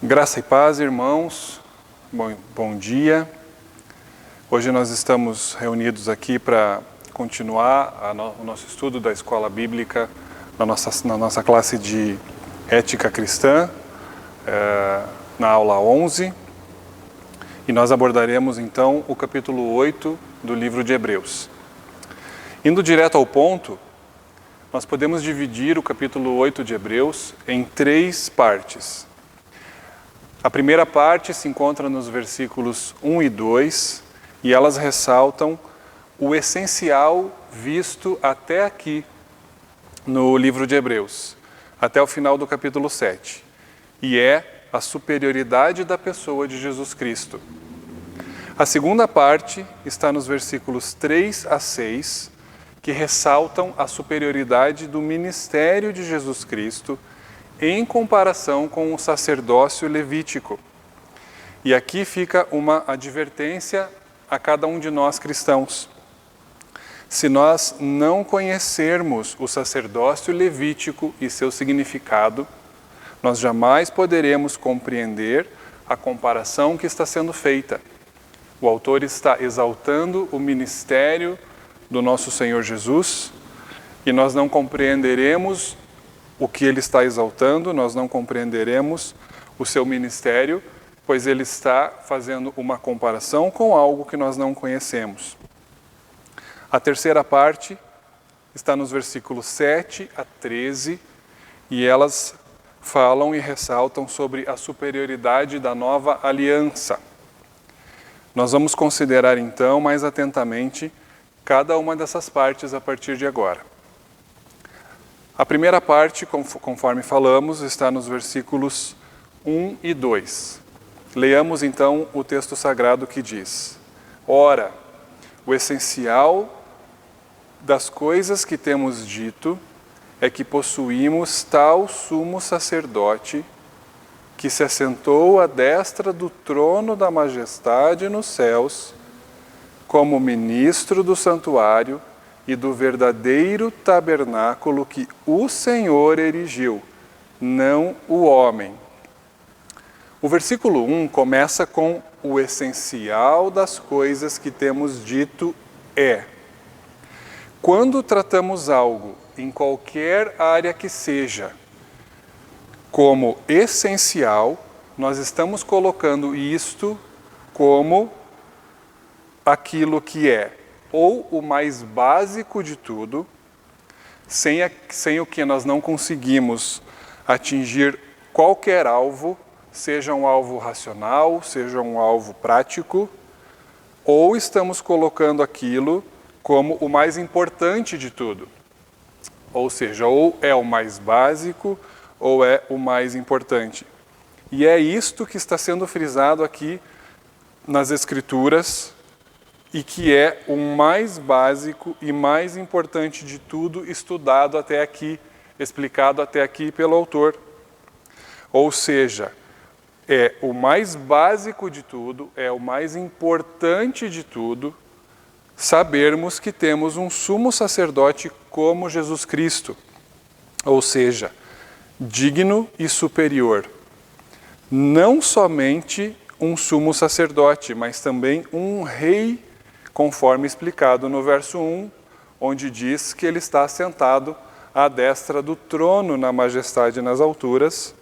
Graça e paz, irmãos. Bom dia. Hoje nós estamos reunidos aqui para continuar o nosso estudo da Escola Bíblica na nossa classe de Ética Cristã, na aula 11. E nós abordaremos então o capítulo 8 do livro de Hebreus. Indo direto ao ponto, nós podemos dividir o capítulo 8 de Hebreus em 3 partes. A primeira parte se encontra nos versículos 1 e 2, e elas ressaltam o essencial visto até aqui no livro de Hebreus, até o final do capítulo 7, e é a superioridade da pessoa de Jesus Cristo. A segunda parte está nos versículos 3 a 6, que ressaltam a superioridade do ministério de Jesus Cristo em comparação com o sacerdócio levítico. E aqui fica uma advertência a cada um de nós cristãos. Se nós não conhecermos o sacerdócio levítico e seu significado, nós jamais poderemos compreender a comparação que está sendo feita. O autor está exaltando o ministério do nosso Senhor Jesus e nós não compreenderemos o que ele está exaltando, nós não compreenderemos o seu ministério, pois ele está fazendo uma comparação com algo que nós não conhecemos. A terceira parte está nos versículos 7 a 13, e elas falam e ressaltam sobre a superioridade da nova aliança. Nós vamos considerar então mais atentamente cada uma dessas partes a partir de agora. A primeira parte, conforme falamos, está nos versículos 1 e 2. Leamos então o texto sagrado que diz: Ora, o essencial das coisas que temos dito é que possuímos tal sumo sacerdote que se assentou à destra do trono da majestade nos céus, como ministro do santuário e do verdadeiro tabernáculo que o Senhor erigiu, não o homem. O versículo 1 começa com o essencial das coisas que temos dito é. Quando tratamos algo, em qualquer área que seja, como essencial, nós estamos colocando isto como aquilo que é ou o mais básico de tudo, sem o que nós não conseguimos atingir qualquer alvo, seja um alvo racional, seja um alvo prático, ou estamos colocando aquilo como o mais importante de tudo. Ou seja, ou é o mais básico, ou é o mais importante. E é isto que está sendo frisado aqui nas Escrituras, e que é o mais básico e mais importante de tudo estudado até aqui, explicado até aqui pelo autor. Ou seja, é o mais básico de tudo, é o mais importante de tudo, sabermos que temos um sumo sacerdote como Jesus Cristo, ou seja, digno e superior. Não somente um sumo sacerdote, mas também um rei, conforme explicado no verso 1, onde diz que ele está assentado à destra do trono na majestade nas alturas,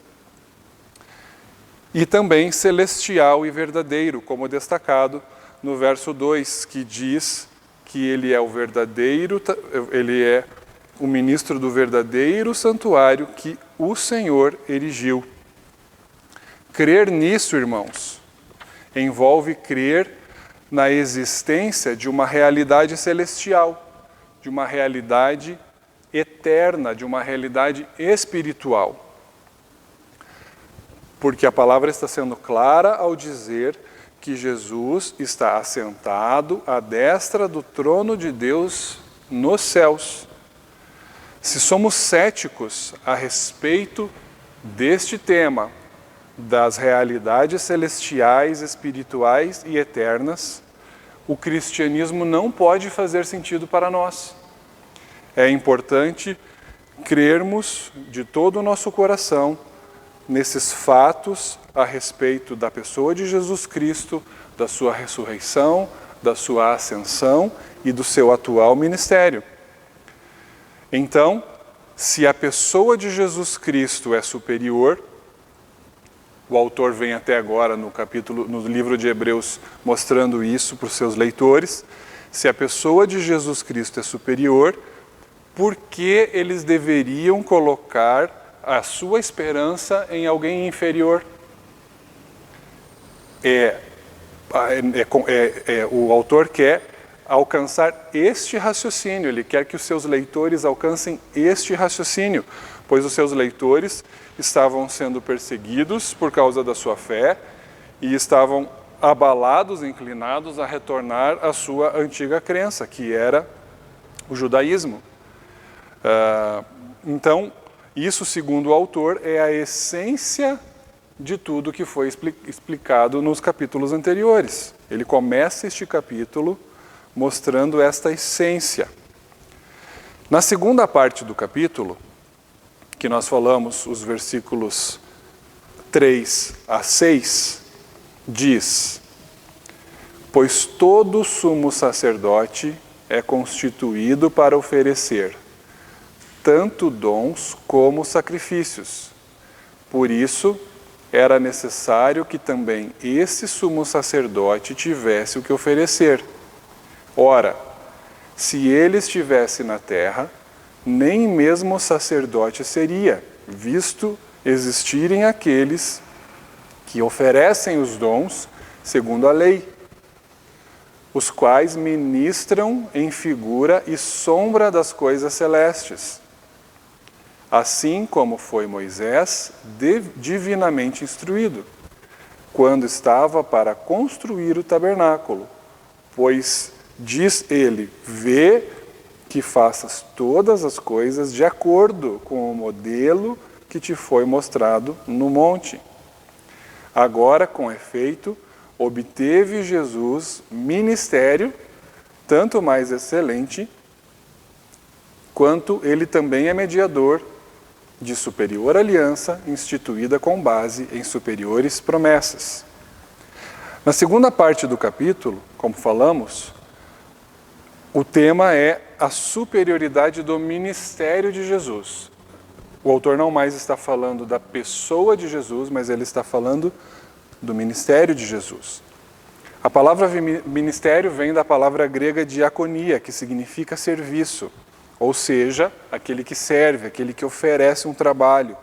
e também celestial e verdadeiro, como destacado no verso 2, que diz que ele é ele é o ministro do verdadeiro santuário que o Senhor erigiu. Crer nisso, irmãos, envolve crer na existência de uma realidade celestial, de uma realidade eterna, de uma realidade espiritual. Porque a palavra está sendo clara ao dizer que Jesus está assentado à destra do trono de Deus nos céus. Se somos céticos a respeito deste tema, das realidades celestiais, espirituais e eternas, o cristianismo não pode fazer sentido para nós. É importante crermos de todo o nosso coração nesses fatos a respeito da pessoa de Jesus Cristo, da sua ressurreição, da sua ascensão e do seu atual ministério. Então, se a pessoa de Jesus Cristo é superior, o autor vem até agora no livro de Hebreus mostrando isso para os seus leitores, se a pessoa de Jesus Cristo é superior, por que eles deveriam colocar a sua esperança em alguém inferior? O autor quer alcançar este raciocínio, ele quer que os seus leitores alcancem este raciocínio, pois os seus leitores estavam sendo perseguidos por causa da sua fé e estavam abalados, inclinados a retornar à sua antiga crença, que era o judaísmo. Então, isso, segundo o autor, é a essência de tudo que foi explicado nos capítulos anteriores. Ele começa este capítulo mostrando esta essência. Na segunda parte do capítulo, que nós falamos, os versículos 3 a 6, diz: pois todo sumo sacerdote é constituído para oferecer tanto dons como sacrifícios. Por isso, era necessário que também esse sumo sacerdote tivesse o que oferecer. Ora, se ele estivesse na terra, nem mesmo sacerdote seria, visto existirem aqueles que oferecem os dons segundo a lei, os quais ministram em figura e sombra das coisas celestes. Assim como foi Moisés divinamente instruído, quando estava para construir o tabernáculo, pois, diz ele, vê que faças todas as coisas de acordo com o modelo que te foi mostrado no monte. Agora, com efeito, obteve Jesus ministério tanto mais excelente, quanto ele também é mediador de superior aliança instituída com base em superiores promessas. Na segunda parte do capítulo, como falamos, o tema é a superioridade do ministério de Jesus. O autor não mais está falando da pessoa de Jesus, mas ele está falando do ministério de Jesus. A palavra ministério vem da palavra grega diaconia, que significa serviço, ou seja, aquele que serve, aquele que oferece um trabalho.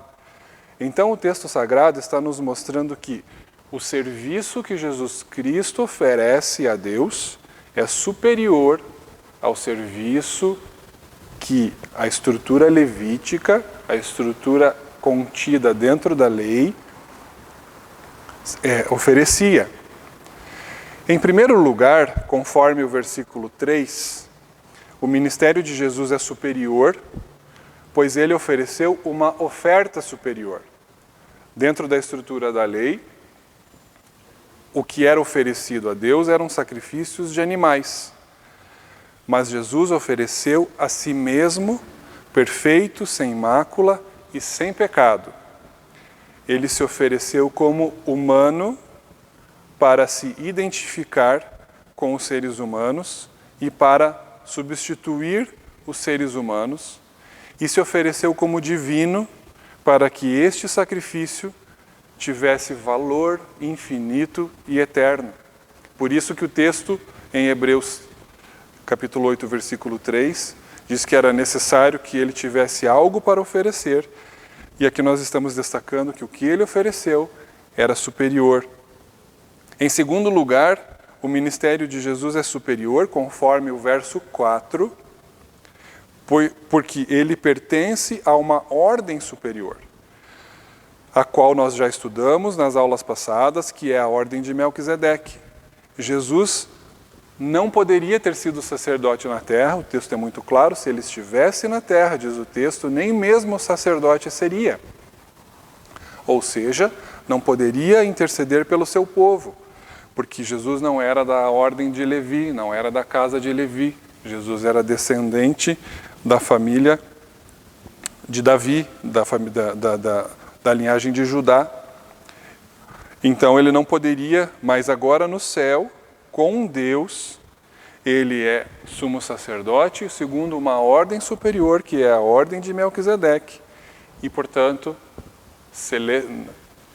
Então o texto sagrado está nos mostrando que o serviço que Jesus Cristo oferece a Deus é superior ao serviço que a estrutura levítica, a estrutura contida dentro da lei, oferecia. Em primeiro lugar, conforme o versículo 3, o ministério de Jesus é superior, pois ele ofereceu uma oferta superior. Dentro da estrutura da lei, o que era oferecido a Deus eram sacrifícios de animais. Mas Jesus ofereceu a si mesmo, perfeito, sem mácula e sem pecado. Ele se ofereceu como humano para se identificar com os seres humanos e para substituir os seres humanos, e se ofereceu como divino para que este sacrifício tivesse valor infinito e eterno. Por isso que o texto em Hebreus capítulo 8, versículo 3, diz que era necessário que ele tivesse algo para oferecer, e aqui nós estamos destacando que o que ele ofereceu era superior. Em segundo lugar, o ministério de Jesus é superior, conforme o verso 4, porque ele pertence a uma ordem superior, a qual nós já estudamos nas aulas passadas, que é a ordem de Melquisedeque. Jesus não poderia ter sido sacerdote na terra, o texto é muito claro, se ele estivesse na terra, diz o texto, nem mesmo sacerdote seria. Ou seja, não poderia interceder pelo seu povo, porque Jesus não era da ordem de Levi, não era da casa de Levi. Jesus era descendente da família de Davi, da linhagem de Judá. Então ele não poderia, mas agora no céu, com Deus, ele é sumo sacerdote segundo uma ordem superior, que é a ordem de Melquisedeque. E, portanto,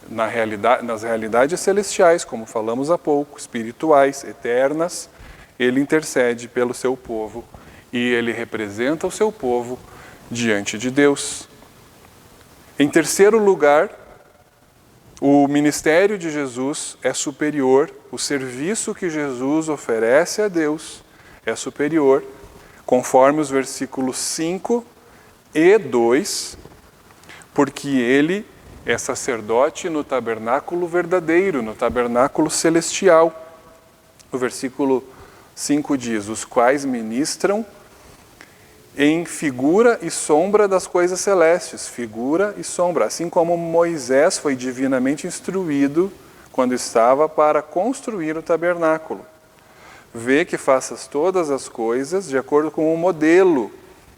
nas realidades celestiais, como falamos há pouco, espirituais, eternas, ele intercede pelo seu povo e ele representa o seu povo diante de Deus. Em terceiro lugar, o ministério de Jesus é superior, o serviço que Jesus oferece a Deus é superior, conforme os versículos 5 e 2, porque ele é sacerdote no tabernáculo verdadeiro, no tabernáculo celestial. O versículo 5 diz: os quais ministram em figura e sombra das coisas celestes, figura e sombra, assim como Moisés foi divinamente instruído quando estava para construir o tabernáculo. Vê que faças todas as coisas de acordo com o modelo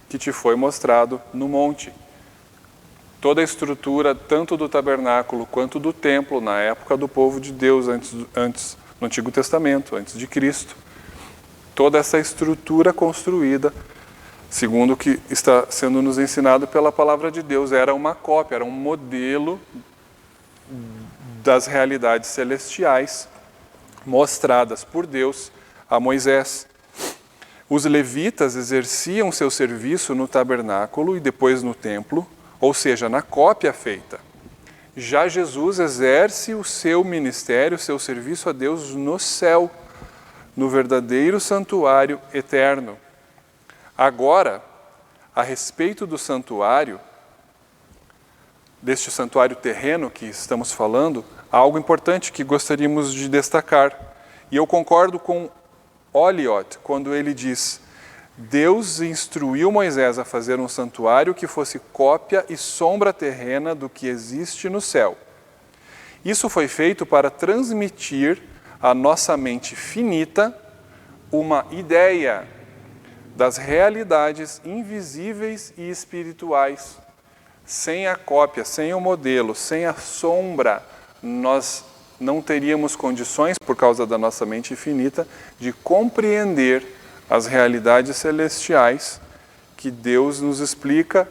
que te foi mostrado no monte. Toda a estrutura, tanto do tabernáculo quanto do templo, na época do povo de Deus, antes no Antigo Testamento, antes de Cristo. Toda essa estrutura construída, segundo o que está sendo nos ensinado pela palavra de Deus, era uma cópia, era um modelo das realidades celestiais mostradas por Deus a Moisés. Os levitas exerciam seu serviço no tabernáculo e depois no templo, ou seja, na cópia feita. Já Jesus exerce o seu ministério, o seu serviço a Deus no céu, no verdadeiro santuário eterno. Agora, a respeito do santuário, deste santuário terreno que estamos falando, há algo importante que gostaríamos de destacar. E eu concordo com Oliot quando ele diz: Deus instruiu Moisés a fazer um santuário que fosse cópia e sombra terrena do que existe no céu. Isso foi feito para transmitir à nossa mente finita uma ideia das realidades invisíveis e espirituais. Sem a cópia, sem o modelo, sem a sombra, nós não teríamos condições, por causa da nossa mente finita, de compreender as realidades celestiais que Deus nos explica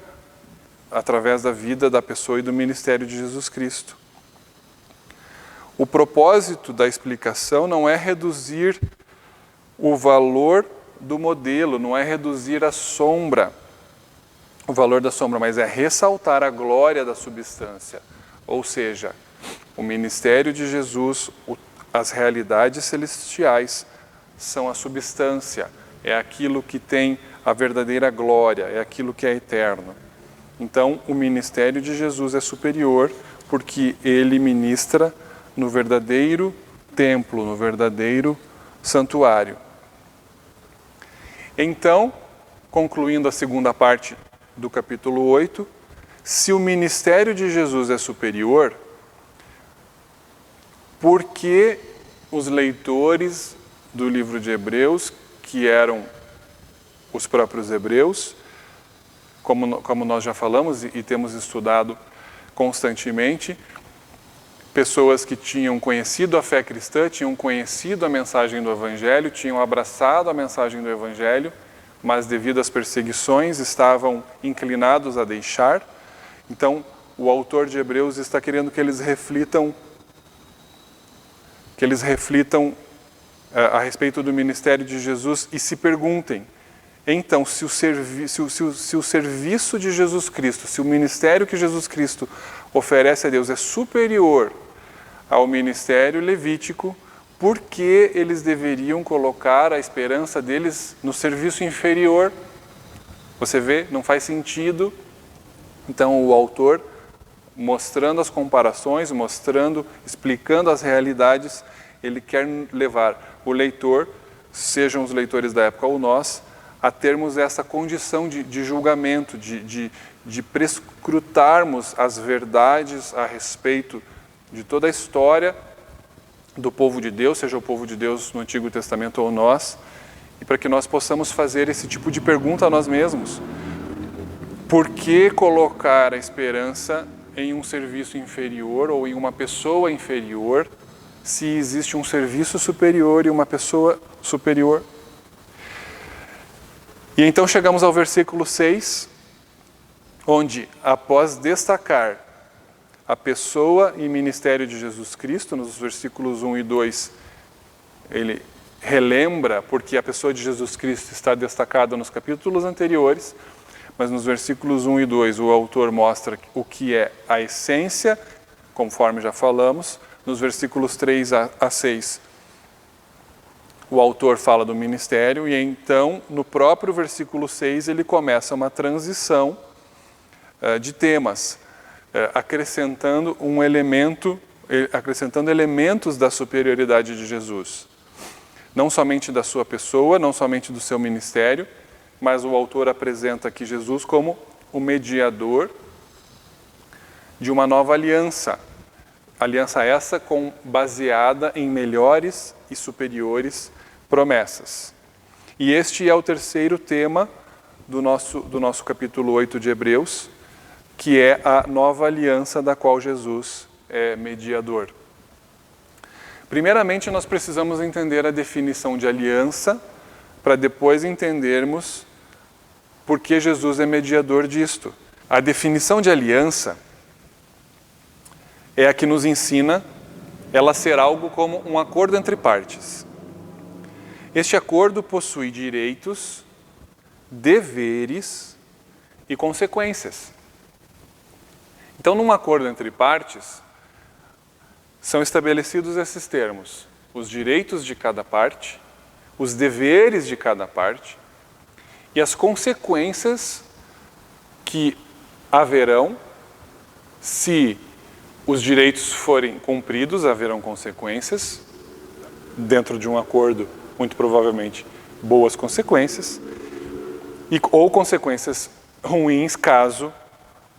através da vida, da pessoa e do ministério de Jesus Cristo. O propósito da explicação não é reduzir o valor do modelo, não é reduzir a sombra, o valor da sombra, mas é ressaltar a glória da substância. Ou seja, o ministério de Jesus, as realidades celestiais são a substância, é aquilo que tem a verdadeira glória, é aquilo que é eterno. Então, o ministério de Jesus é superior porque ele ministra no verdadeiro templo, no verdadeiro santuário. Então, concluindo a segunda parte do capítulo 8, se o ministério de Jesus é superior, por que os leitores do livro de Hebreus, que eram os próprios hebreus, como nós já falamos e temos estudado constantemente, pessoas que tinham conhecido a fé cristã, tinham conhecido a mensagem do Evangelho, tinham abraçado a mensagem do Evangelho, mas devido às perseguições estavam inclinados a deixar. Então, o autor de Hebreus está querendo que eles reflitam a respeito do ministério de Jesus e se perguntem, então, se o serviço de Jesus Cristo, se o ministério que Jesus Cristo oferece a Deus é superior ao ministério levítico, por que eles deveriam colocar a esperança deles no serviço inferior? Você vê, não faz sentido. Então, o autor, mostrando as comparações, explicando as realidades, ele quer levar o leitor, sejam os leitores da época ou nós, a termos essa condição de julgamento, de prescrutarmos as verdades a respeito de toda a história do povo de Deus, seja o povo de Deus no Antigo Testamento ou nós, e para que nós possamos fazer esse tipo de pergunta a nós mesmos. Por que colocar a esperança em um serviço inferior ou em uma pessoa inferior se existe um serviço superior e uma pessoa superior. E então chegamos ao versículo 6, onde, após destacar a pessoa e ministério de Jesus Cristo, nos versículos 1 e 2, ele relembra, porque a pessoa de Jesus Cristo está destacada nos capítulos anteriores, mas nos versículos 1 e 2 o autor mostra o que é a essência, conforme já falamos. Nos versículos 3 a 6, o autor fala do ministério, e então, no próprio versículo 6, ele começa uma transição de temas, acrescentando elementos da superioridade de Jesus. Não somente da sua pessoa, não somente do seu ministério, mas o autor apresenta aqui Jesus como o mediador de uma nova aliança. Aliança essa baseada em melhores e superiores promessas. E este é o terceiro tema do nosso capítulo 8 de Hebreus, que é a nova aliança da qual Jesus é mediador. Primeiramente, nós precisamos entender a definição de aliança, para depois entendermos por que Jesus é mediador disto. A definição de aliança é a que nos ensina ela ser algo como um acordo entre partes. Este acordo possui direitos, deveres e consequências. Então, num acordo entre partes, são estabelecidos esses termos: os direitos de cada parte, os deveres de cada parte e as consequências que haverão se os direitos forem cumpridos. Haverão consequências dentro de um acordo, muito provavelmente boas consequências, ou consequências ruins caso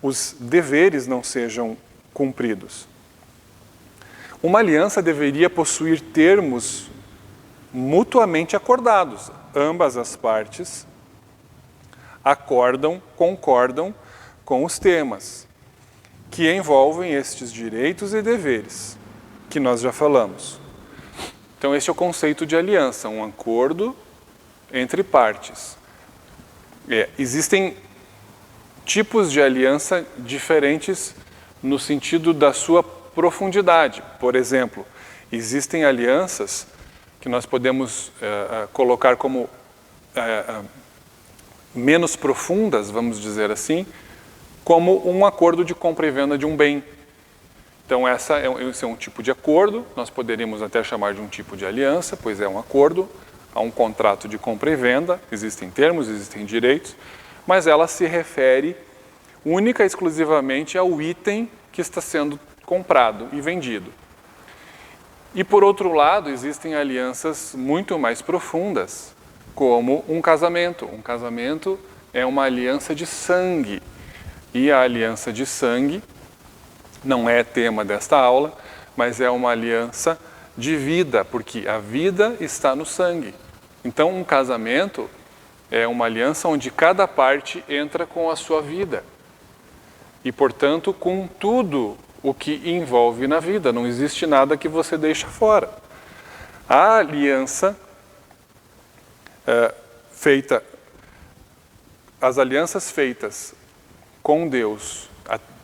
os deveres não sejam cumpridos. Uma aliança deveria possuir termos mutuamente acordados. Ambas as partes concordam com os temas que envolvem estes direitos e deveres, que nós já falamos. Então, este é o conceito de aliança, um acordo entre partes. Existem tipos de aliança diferentes no sentido da sua profundidade. Por exemplo, existem alianças que nós podemos colocar como menos profundas, vamos dizer assim, como um acordo de compra e venda de um bem. Então, esse é um tipo de acordo, nós poderíamos até chamar de um tipo de aliança, pois é um acordo, há um contrato de compra e venda, existem termos, existem direitos, mas ela se refere única e exclusivamente ao item que está sendo comprado e vendido. E, por outro lado, existem alianças muito mais profundas, como um casamento. Um casamento é uma aliança de sangue. E a aliança de sangue não é tema desta aula, mas é uma aliança de vida, porque a vida está no sangue. Então, um casamento é uma aliança onde cada parte entra com a sua vida. E, portanto, com tudo o que envolve na vida. Não existe nada que você deixa fora. A aliança as alianças feitas com Deus,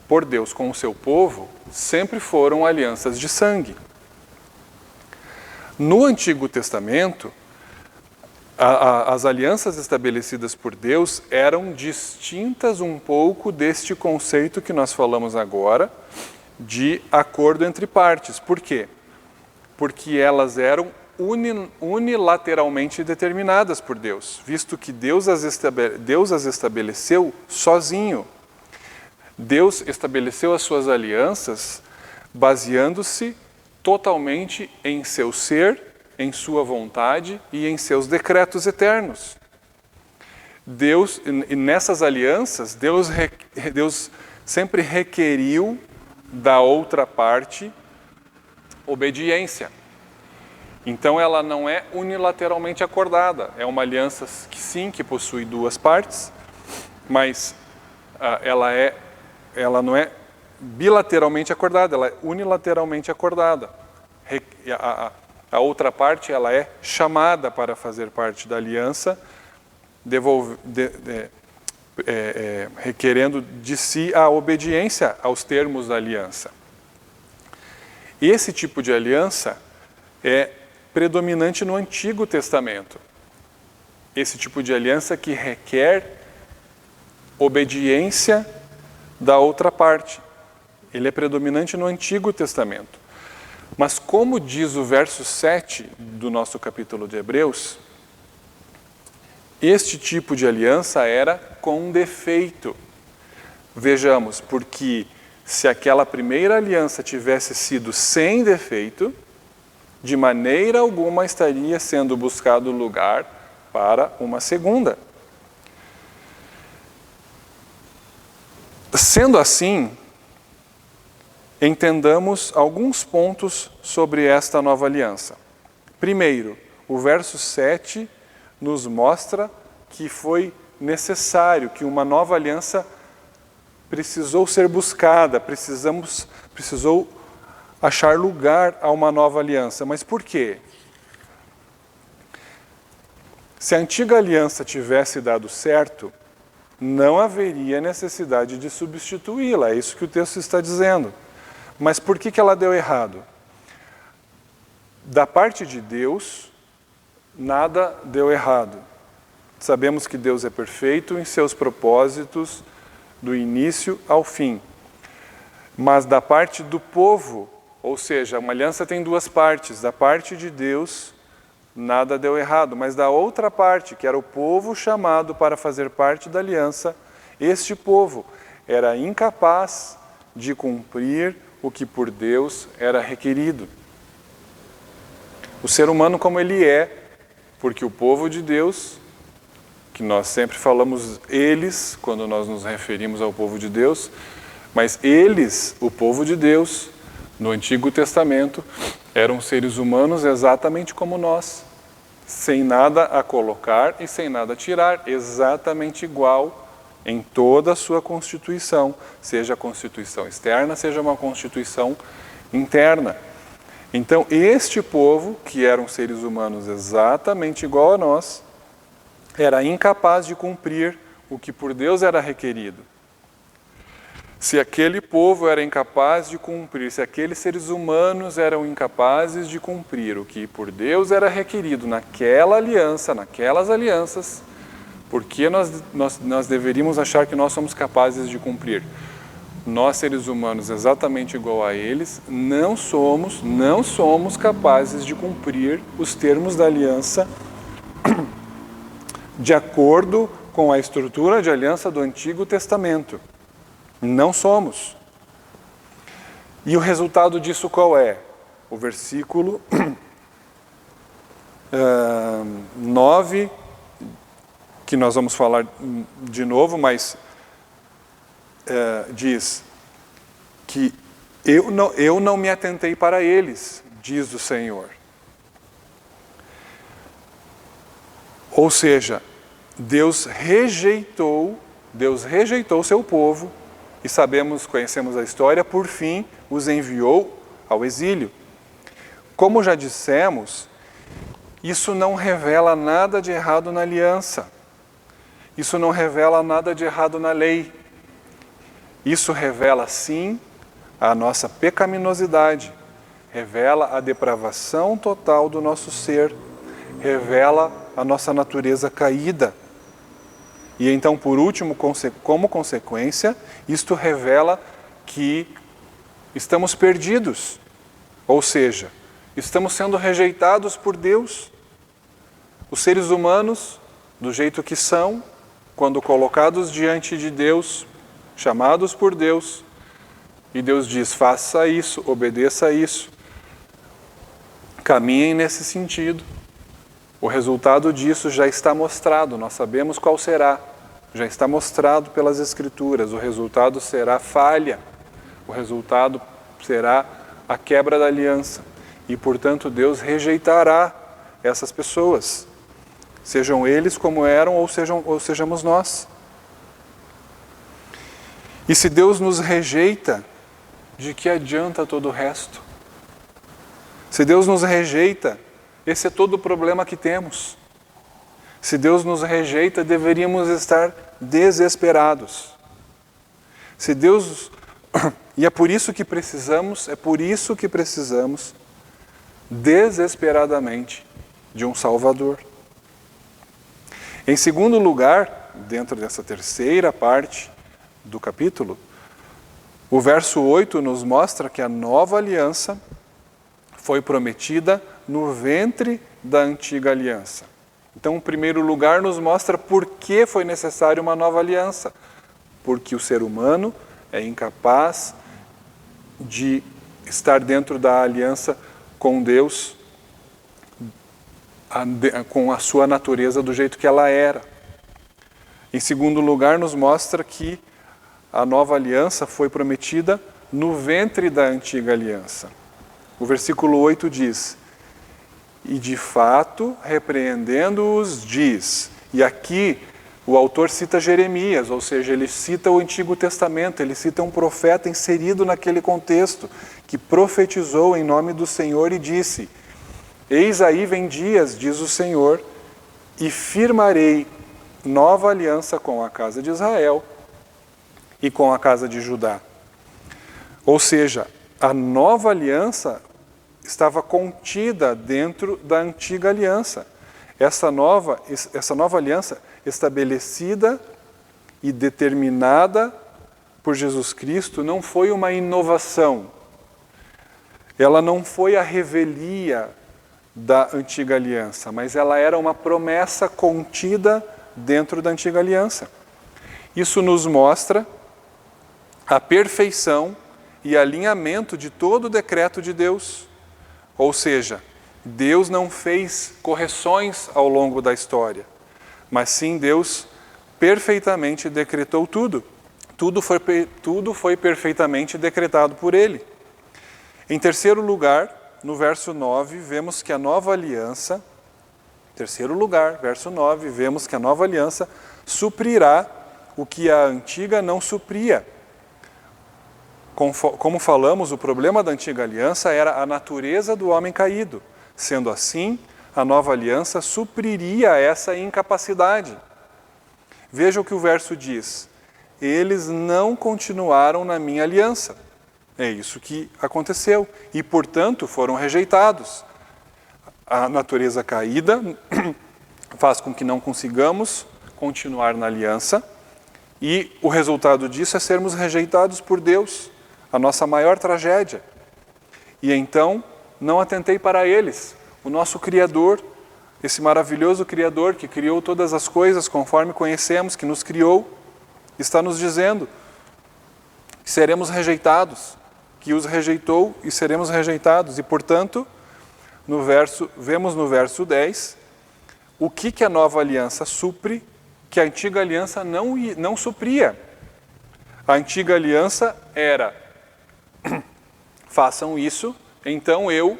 por Deus com o seu povo, sempre foram alianças de sangue. No Antigo Testamento, as alianças estabelecidas por Deus eram distintas um pouco deste conceito que nós falamos agora, de acordo entre partes. Por quê? Porque elas eram unilateralmente determinadas por Deus, visto que Deus as estabeleceu sozinho. Deus estabeleceu as suas alianças baseando-se totalmente em seu ser, em sua vontade e em seus decretos eternos. E nessas alianças, Deus sempre requeriu da outra parte obediência. Então, ela não é unilateralmente acordada. É uma aliança que possui duas partes, mas ela não é bilateralmente acordada, ela é unilateralmente acordada. A outra parte, ela é chamada para fazer parte da aliança, requerendo de si a obediência aos termos da aliança. Esse tipo de aliança é predominante no Antigo Testamento. Esse tipo de aliança que requer obediência da outra parte. Ele é predominante no Antigo Testamento. Mas como diz o verso 7 do nosso capítulo de Hebreus, este tipo de aliança era com defeito. Vejamos, porque se aquela primeira aliança tivesse sido sem defeito, de maneira alguma estaria sendo buscado lugar para uma segunda. Sendo assim, entendamos alguns pontos sobre esta nova aliança. Primeiro, o verso 7 nos mostra que foi necessário, que uma nova aliança precisou ser buscada, precisou achar lugar a uma nova aliança. Mas por quê? Se a antiga aliança tivesse dado certo, não haveria necessidade de substituí-la, é isso que o texto está dizendo. Mas por que ela deu errado? Da parte de Deus, nada deu errado. Sabemos que Deus é perfeito em seus propósitos, do início ao fim. Mas da parte do povo, ou seja, uma aliança tem duas partes. Da parte de Deus, nada deu errado. Mas da outra parte, que era o povo chamado para fazer parte da aliança, este povo era incapaz de cumprir o que por Deus era requerido. O ser humano como ele é, porque o povo de Deus, que nós sempre falamos eles, quando nós nos referimos ao povo de Deus, mas eles, o povo de Deus, no Antigo Testamento, eram seres humanos exatamente como nós, sem nada a colocar e sem nada a tirar, exatamente igual em toda a sua constituição, seja a constituição externa, seja uma constituição interna. Então, este povo, que eram seres humanos exatamente igual a nós, era incapaz de cumprir o que por Deus era requerido. Se aquele povo era incapaz de cumprir, se aqueles seres humanos eram incapazes de cumprir o que por Deus era requerido naquela aliança, naquelas alianças, por que nós deveríamos achar que nós somos capazes de cumprir? Nós, seres humanos, exatamente igual a eles, não somos capazes de cumprir os termos da aliança de acordo com a estrutura de aliança do Antigo Testamento. Não somos. E o resultado disso qual é? O versículo 9, que nós vamos falar de novo, mas diz que eu não me atentei para eles, diz o Senhor. Ou seja, Deus rejeitou o seu povo e conhecemos a história, por fim, os enviou ao exílio. Como já dissemos, isso não revela nada de errado na aliança. Isso não revela nada de errado na lei. Isso revela, sim, a nossa pecaminosidade. Revela a depravação total do nosso ser. Revela a nossa natureza caída. E então, por último, como consequência, isto revela que estamos perdidos. Ou seja, estamos sendo rejeitados por Deus. Os seres humanos, do jeito que são, quando colocados diante de Deus, chamados por Deus, e Deus diz, faça isso, obedeça a isso, caminhem nesse sentido. O resultado disso já está mostrado, nós sabemos qual será. Já está mostrado pelas Escrituras. O resultado será falha. O resultado será a quebra da aliança. E, portanto, Deus rejeitará essas pessoas. Sejam eles como eram ou sejamos nós. E se Deus nos rejeita, de que adianta todo o resto? Se Deus nos rejeita, esse é todo o problema que temos. Se Deus nos rejeita, deveríamos estar desesperados. Se Deus... E é por isso que precisamos desesperadamente de um Salvador. Em segundo lugar, dentro dessa terceira parte do capítulo, o verso 8 nos mostra que a nova aliança foi prometida no ventre da antiga aliança. Então, em primeiro lugar, nos mostra por que foi necessária uma nova aliança. Porque o ser humano é incapaz de estar dentro da aliança com Deus, com a sua natureza do jeito que ela era. Em segundo lugar, nos mostra que a nova aliança foi prometida no ventre da antiga aliança. O versículo 8 diz: e de fato, repreendendo-os, diz. E aqui o autor cita Jeremias, ou seja, ele cita o Antigo Testamento, ele cita um profeta inserido naquele contexto, que profetizou em nome do Senhor e disse: eis aí vem dias, diz o Senhor, e firmarei nova aliança com a casa de Israel e com a casa de Judá. Ou seja, a nova aliança estava contida dentro da antiga aliança. Essa nova aliança estabelecida e determinada por Jesus Cristo não foi uma inovação. Ela não foi a revelia da antiga aliança, mas ela era uma promessa contida dentro da antiga aliança. Isso nos mostra a perfeição e alinhamento de todo o decreto de Deus. Ou seja, Deus não fez correções ao longo da história, mas sim Deus perfeitamente decretou tudo. Tudo foi perfeitamente decretado por Ele. Em terceiro lugar, no verso 9, vemos que a nova aliança, terceiro lugar, verso 9, vemos que a nova aliança suprirá o que a antiga não supria. Como falamos, o problema da antiga aliança era a natureza do homem caído. Sendo assim, a nova aliança supriria essa incapacidade. Veja o que o verso diz: eles não continuaram na minha aliança. É isso que aconteceu. E, portanto, foram rejeitados. A natureza caída faz com que não consigamos continuar na aliança. E o resultado disso é sermos rejeitados por Deus. A nossa maior tragédia. E então, não atentei para eles. O nosso Criador, esse maravilhoso Criador que criou todas as coisas conforme conhecemos, que nos criou, está nos dizendo que seremos rejeitados, que os rejeitou e seremos rejeitados. E, portanto, vemos no verso 10 o que a nova aliança supre, que a antiga aliança não supria. A antiga aliança era: façam isso, então eu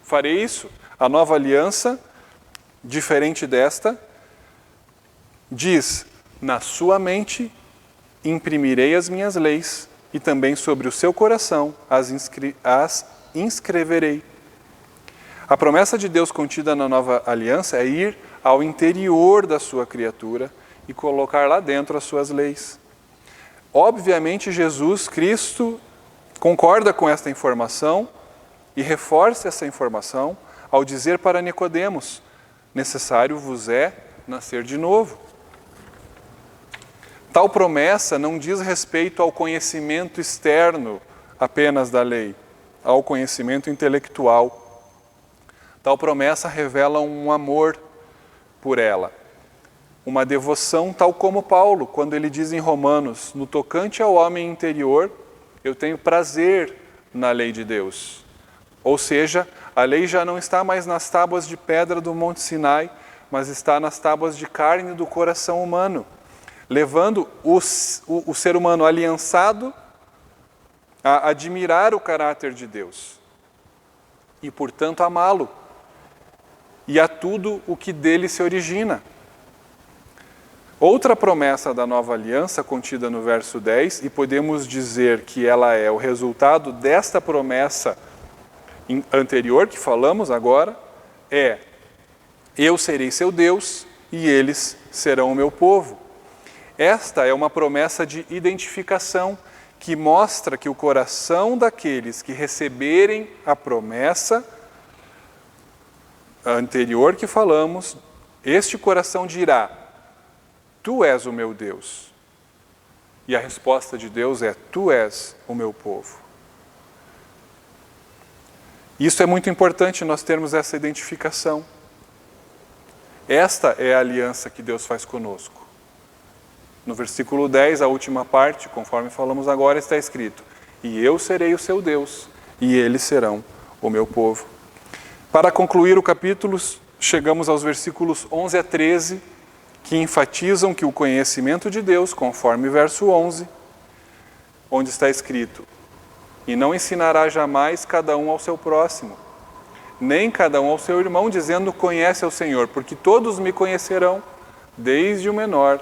farei isso. A nova aliança, diferente desta, diz: na sua mente imprimirei as minhas leis, e também sobre o seu coração as inscreverei. A promessa de Deus contida na nova aliança é ir ao interior da sua criatura e colocar lá dentro as suas leis. Obviamente, Jesus Cristo concorda com esta informação e reforça essa informação ao dizer para Nicodemos: necessário vos é nascer de novo. Tal promessa não diz respeito ao conhecimento externo apenas da lei, ao conhecimento intelectual. Tal promessa revela um amor por ela, uma devoção tal como Paulo, quando ele diz em Romanos: no tocante ao homem interior, eu tenho prazer na lei de Deus. Ou seja, a lei já não está mais nas tábuas de pedra do Monte Sinai, mas está nas tábuas de carne do coração humano, levando o ser humano aliançado a admirar o caráter de Deus e, portanto, amá-lo e a tudo o que dele se origina. Outra promessa da nova aliança contida no verso 10, e podemos dizer que ela é o resultado desta promessa anterior que falamos agora, é: eu serei seu Deus e eles serão o meu povo. Esta é uma promessa de identificação que mostra que o coração daqueles que receberem a promessa anterior que falamos, este coração dirá: tu és o meu Deus. E a resposta de Deus é: tu és o meu povo. Isso é muito importante, nós termos essa identificação. Esta é a aliança que Deus faz conosco. No versículo 10, a última parte, conforme falamos agora, está escrito: e eu serei o seu Deus, e eles serão o meu povo. Para concluir o capítulo, chegamos aos versículos 11 a 13, que enfatizam que o conhecimento de Deus, conforme verso 11, onde está escrito: e não ensinará jamais cada um ao seu próximo, nem cada um ao seu irmão, dizendo: conhece ao Senhor, porque todos me conhecerão, desde o menor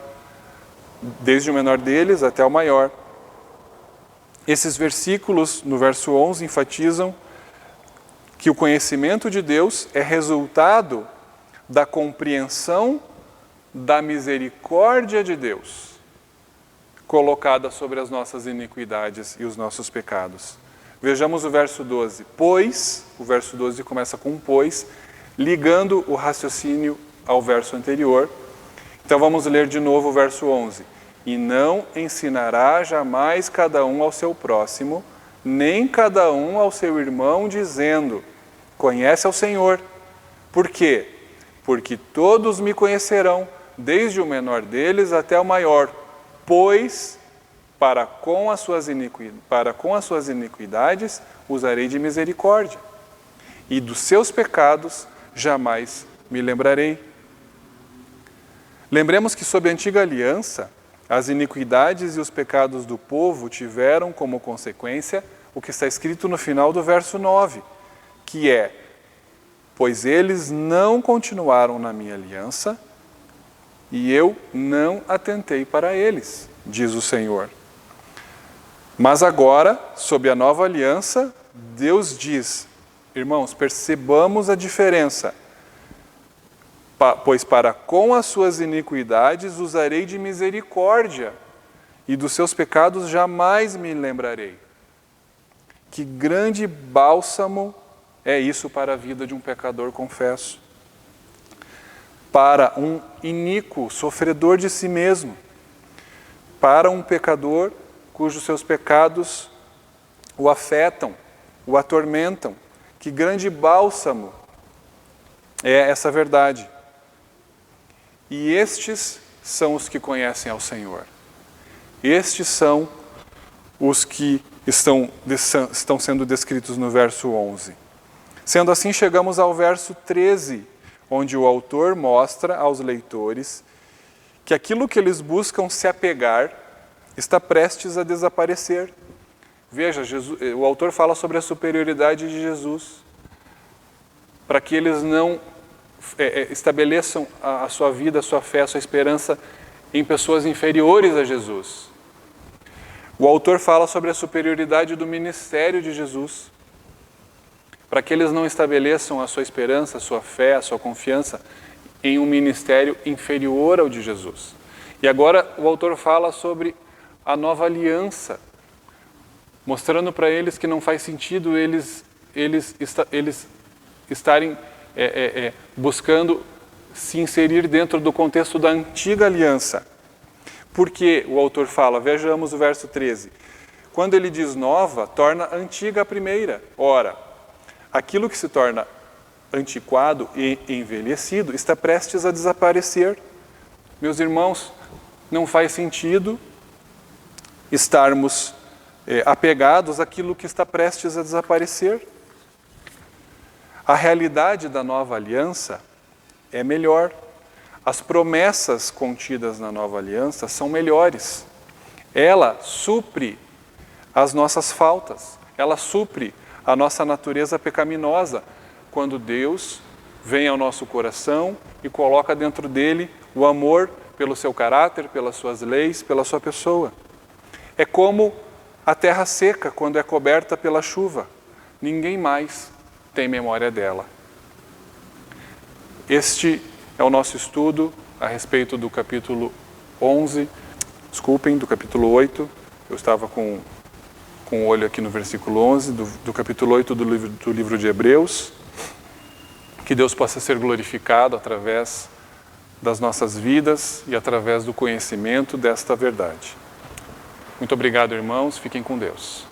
deles até o maior. Esses versículos, no verso 11, enfatizam que o conhecimento de Deus é resultado da compreensão da misericórdia de Deus, colocada sobre as nossas iniquidades e os nossos pecados. Vejamos o verso 12. Pois, o verso 12 começa com um pois, ligando o raciocínio ao verso anterior. Então vamos ler de novo o verso 11. E não ensinará jamais cada um ao seu próximo, nem cada um ao seu irmão, dizendo: conhece ao Senhor. Por quê? Porque todos me conhecerão, desde o menor deles até o maior, pois para com as suas iniquidades usarei de misericórdia, e dos seus pecados jamais me lembrarei. Lembremos que sob a antiga aliança, as iniquidades e os pecados do povo tiveram como consequência o que está escrito no final do verso 9, que é: pois eles não continuaram na minha aliança, e eu não atentei para eles, diz o Senhor. Mas agora, sob a nova aliança, Deus diz: irmãos, percebamos a diferença. Pois para com as suas iniquidades usarei de misericórdia, e dos seus pecados jamais me lembrarei. Que grande bálsamo é isso para a vida de um pecador, confesso. Para um iníquo, sofredor de si mesmo. Para um pecador cujos seus pecados o afetam, o atormentam. Que grande bálsamo é essa verdade. E estes são os que conhecem ao Senhor. Estes são os que estão sendo descritos no verso 11. Sendo assim, chegamos ao verso 13, onde o autor mostra aos leitores que aquilo que eles buscam se apegar está prestes a desaparecer. Veja, o autor fala sobre a superioridade de Jesus, para que eles não estabeleçam a sua vida, a sua fé, a sua esperança em pessoas inferiores a Jesus. O autor fala sobre a superioridade do ministério de Jesus, para que eles não estabeleçam a sua esperança, a sua fé, a sua confiança em um ministério inferior ao de Jesus. E agora o autor fala sobre a nova aliança, mostrando para eles que não faz sentido eles estarem buscando se inserir dentro do contexto da antiga aliança. Porque o autor fala, vejamos o verso 13, quando ele diz nova, torna antiga a primeira. Ora, aquilo que se torna antiquado e envelhecido está prestes a desaparecer. Meus irmãos, não faz sentido estarmos apegados àquilo que está prestes a desaparecer. A realidade da nova aliança é melhor. As promessas contidas na nova aliança são melhores. Ela supre as nossas faltas. Ela supre a nossa natureza pecaminosa, quando Deus vem ao nosso coração e coloca dentro dele o amor pelo seu caráter, pelas suas leis, pela sua pessoa. É como a terra seca quando é coberta pela chuva. Ninguém mais tem memória dela. Este é o nosso estudo a respeito do capítulo 8. Eu estava com o olho aqui no versículo 11 do capítulo 8 do livro de Hebreus. Que Deus possa ser glorificado através das nossas vidas e através do conhecimento desta verdade. Muito obrigado, irmãos. Fiquem com Deus.